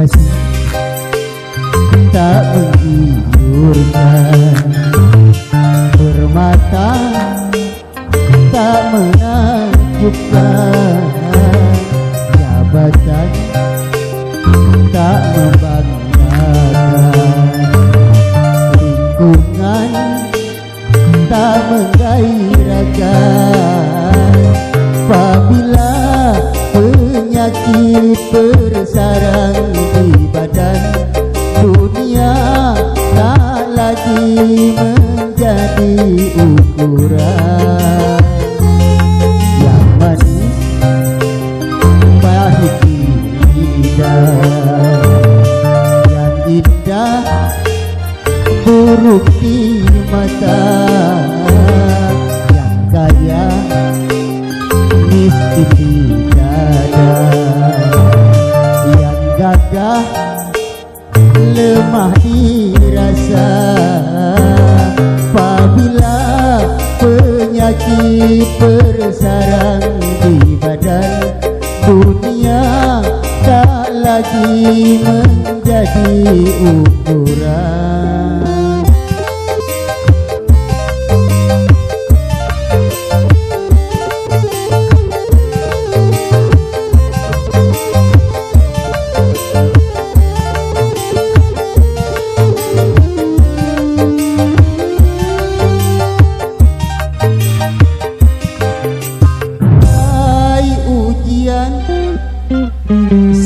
kasih tak menggiurkan, permata tak menakjubkan, jabatan tak membanggakan, lingkungan tak menggairahkan. Apabila penyakit bersarang di badan, dunia tak lagi menjadi ukuran. Yang manis pahit indah, yang indah buruk di mata, yang kaya miskin di dada, yang gagah lemah dirasa. Apabila penyakit bersarang di badan, dunia tak lagi menjadi ukuran.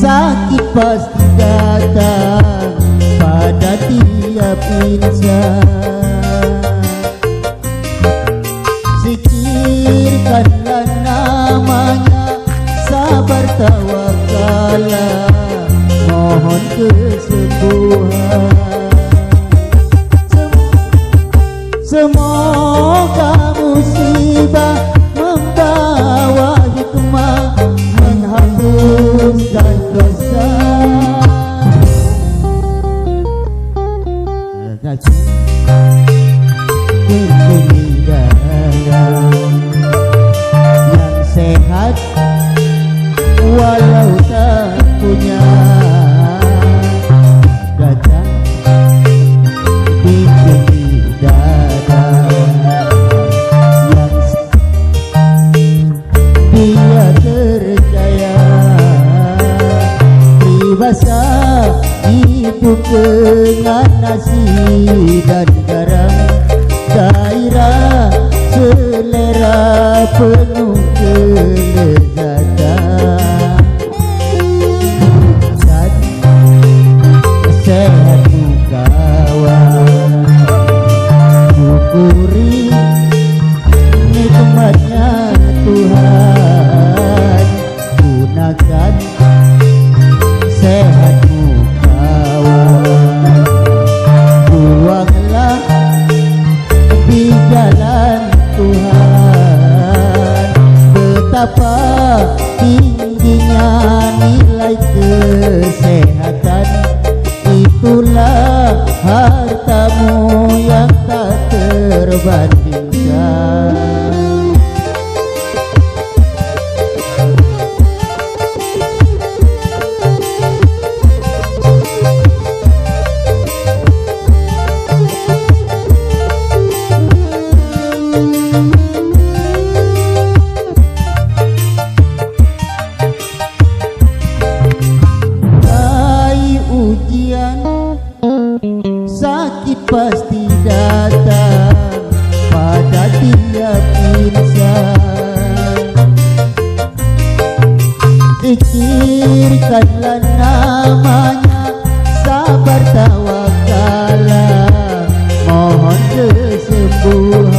Sakit pasti datang pada tiap insan. Zikirkanlah namanya, sabar tawakalah, mohon kesembuhan. Semoga musibah membawa hikmah, menghapuskan dosa. Lindungi dada yang sehat walau tak punya gajah. Lindungi dada yang dia terjaya, peribahasa hidup dengan nasi dan garam, gairah selera penuh kelezatan. Dan sehatmu kawan, syukuri nikmatnya Tuhan. Gunakan sehatmu kawan, buanglah di jalan Tuhan. Betapa tingginya nilai kesehatan, itulah hartamu yang tak terbandingkan. Sakit pasti datang pada tiap insan. Zikirkanlah namanya, sabar tawakalah, mohon kesembuhan.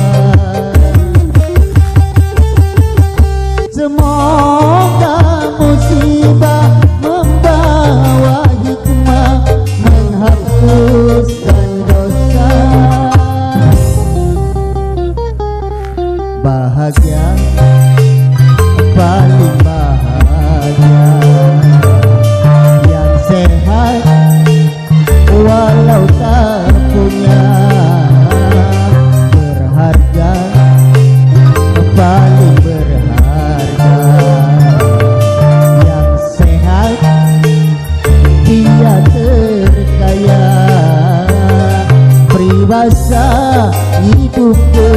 Semoga musibah membawa hikmah, menghapuskan dosa. Bahagia, paling bahagia, yang sehat ke